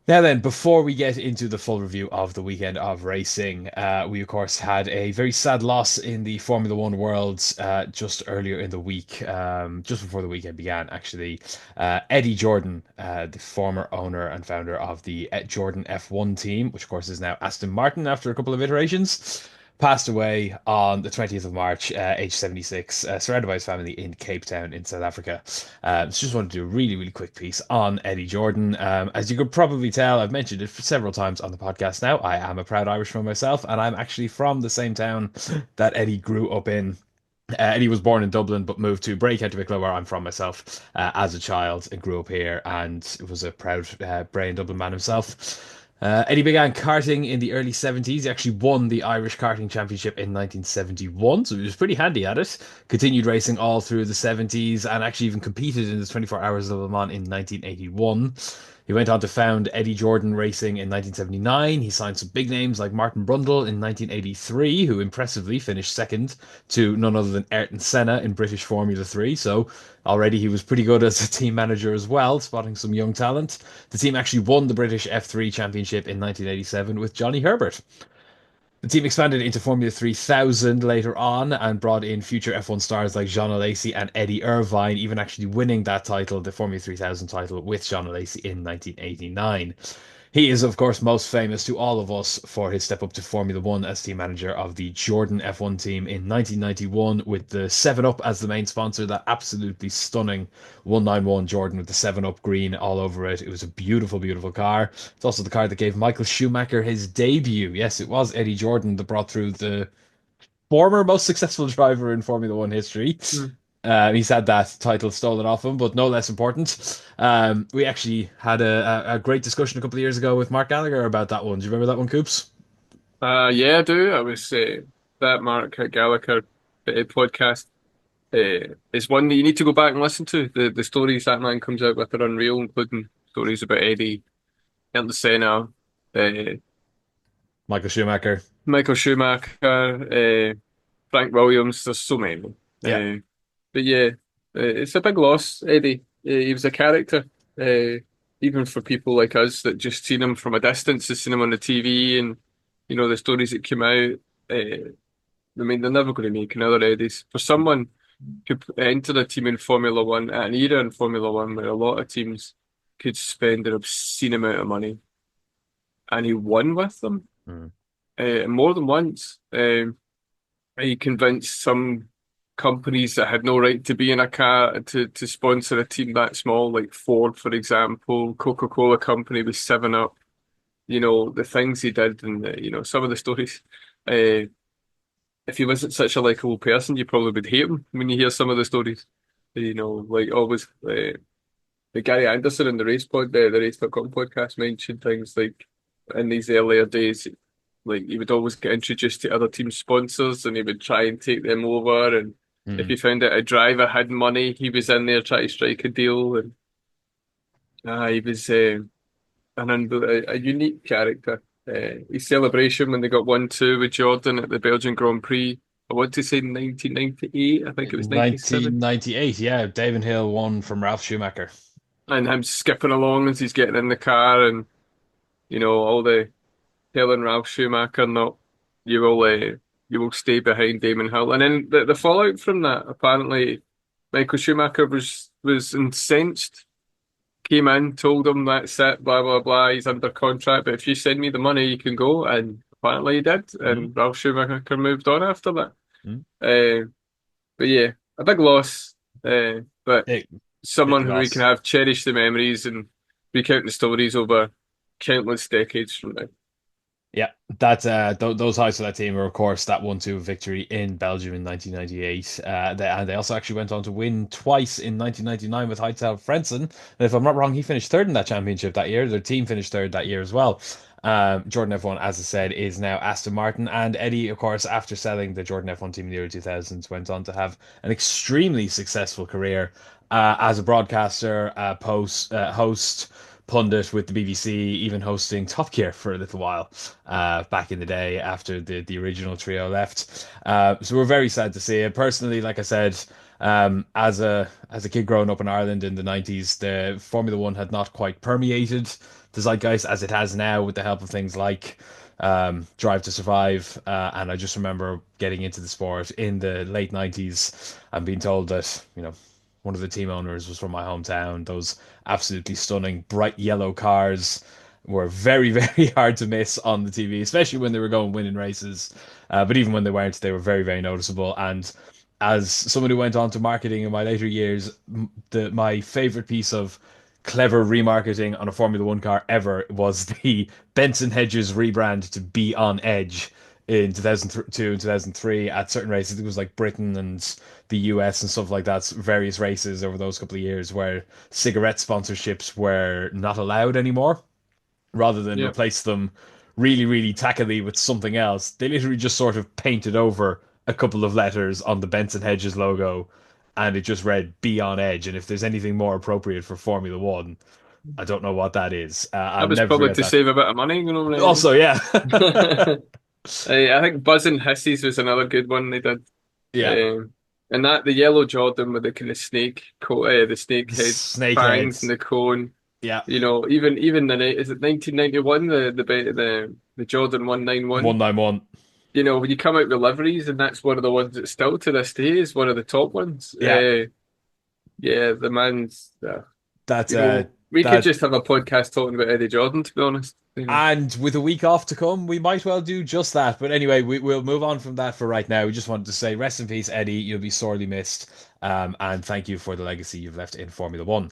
Now then, before we get into the full review of the weekend of racing, we of course had a very sad loss in the Formula One worlds just earlier in the week, just before the weekend began, actually. Eddie Jordan, the former owner and founder of the Jordan F1 team, which of course is now Aston Martin after a couple of iterations, passed away on the 20th of March, age 76, surrounded by his family in Cape Town in South Africa. So just wanted to do a really, really quick piece on Eddie Jordan. As you could probably tell, I've mentioned it several times on the podcast now. I am a proud Irishman myself, and I'm actually from the same town that Eddie grew up in. Eddie was born in Dublin, but moved to Bray, County Wicklow, where I'm from myself, as a child, and grew up here, and was a proud Bray and Dublin man himself. Eddie began karting in the early 70s. He actually won the Irish Karting Championship in 1971, so he was pretty handy at it. Continued racing all through the 70s and actually even competed in the 24 Hours of Le Mans in 1981. He went on to found Eddie Jordan Racing in 1979. He signed some big names like Martin Brundle in 1983, who impressively finished second to none other than Ayrton Senna in British Formula 3. So already he was pretty good as a team manager as well, spotting some young talent. The team actually won the British F3 Championship in 1987 with Johnny Herbert. The team expanded into Formula 3000 later on and brought in future F1 stars like Jean Alesi and Eddie Irvine, even actually winning that title, the Formula 3000 title, with Jean Alesi in 1989. He is, of course, most famous to all of us for his step up to Formula One as team manager of the Jordan F1 team in 1991 with the 7 Up as the main sponsor. That absolutely stunning 191 Jordan with the 7 Up green all over it. It was a beautiful, beautiful car. It's also the car that gave Michael Schumacher his debut. Yes, it was Eddie Jordan that brought through the former most successful driver in Formula One history. Mm. He's had that title stolen off him, but no less important. We actually had a great discussion a couple of years ago with Mark Gallagher about that one. Do you remember that one, Coops? Yeah, I do. I was that Mark Gallagher podcast is one that you need to go back and listen to. The stories that man comes out with are unreal, including stories about Eddie, Ayrton Senna, uh, Michael Schumacher. Michael Schumacher, Frank Williams. There's so many. Yeah. But yeah, it's a big loss, Eddie. He was a character. Even for people like us that just seen him from a distance, has seen him on the TV and the stories that came out. I mean, they're never going to make another Eddies. For someone who entered a team in Formula One at an era in Formula One where a lot of teams could spend an obscene amount of money, and he won with them Mm. more than once. He convinced some companies that had no right to be in a car to sponsor a team that small, like Ford, for example, Coca-Cola Company with 7 Up. The things he did and some of the stories. Uh, if he wasn't such a likable person, you probably would hate him when you hear some of the stories. Like always, the Gary Anderson in the the Race.com podcast mentioned things like in these earlier days, like he would always get introduced to other team sponsors and he would try and take them over. And if Mm. he found out a driver had money, he was in there trying to strike a deal. And he was a unique character. His celebration when they got 1-2 with Jordan at the Belgian Grand Prix. I want to say 1998. I think it was 97. 1998, yeah. David Hill won from Ralph Schumacher. And him skipping along as he's getting in the car and, all the telling Ralph Schumacher, no, you will, uh, you will stay behind Damon Hill. And then the fallout from that, apparently, Michael Schumacher was incensed, came in, told him that's it, blah, blah, blah, he's under contract, but if you send me the money, you can go. And apparently he did. Mm. And Ralph Schumacher moved on after that. Mm. Uh, but yeah, a big loss. But Big, big someone who we can loss. have cherish the memories and recount the stories over countless decades from now. Yeah, that those highs for that team were, of course, that 1-2 victory in Belgium in 1998. And they also actually went on to win twice in 1999 with Heidel Frentzen. And if I'm not wrong, he finished third in that championship that year. Their team finished third that year as well. Jordan F1, as I said, is now Aston Martin. And Eddie, of course, after selling the Jordan F1 team in the early 2000s, went on to have an extremely successful career as a broadcaster, host, pundit with the BBC, even hosting Top Gear for a little while back in the day after the original trio left. So we're very sad to see it. Personally, like I said, As a kid growing up in Ireland in the 90s, the Formula One had not quite permeated the zeitgeist as it has now with the help of things like Drive to Survive. And I just remember getting into the sport in the late 90s and being told that, one of the team owners was from my hometown. Those absolutely stunning bright yellow cars were very, very hard to miss on the TV, especially when they were going winning races. But even when they weren't, they were very, very noticeable. And as someone who went on to marketing in my later years, my favorite piece of clever remarketing on a Formula One car ever was the Benson Hedges rebrand to Be On Edge in 2002 and 2003 at certain races. It was like Britain and the US and stuff like that, various races over those couple of years where cigarette sponsorships were not allowed anymore. Rather than Yeah. replace them really, really tackily with something else, they literally just sort of painted over a couple of letters on the Benson Hedges logo and it just read Be On Edge. And if there's anything more appropriate for Formula One, I don't know what that is. I'll That was never probably forget to that. save a bit of money, you know. Also, yeah. I think Buzz and Hisses was another good one they did. Yeah. And that the yellow Jordan with the kind of the snake head fangs and Snakeheads. the cone. Yeah. Even is it 1991 the Jordan 191? 191. When you come out with liveries, and that's one of the ones that still to this day is one of the top ones. Yeah. Yeah, the man's. That uh We could that just have a podcast talking about Eddie Jordan, to be honest. And with a week off to come, we might well do just that. But anyway, we'll move on from that for right now. We just wanted to say rest in peace, Eddie. You'll be sorely missed. And thank you for the legacy you've left in Formula One.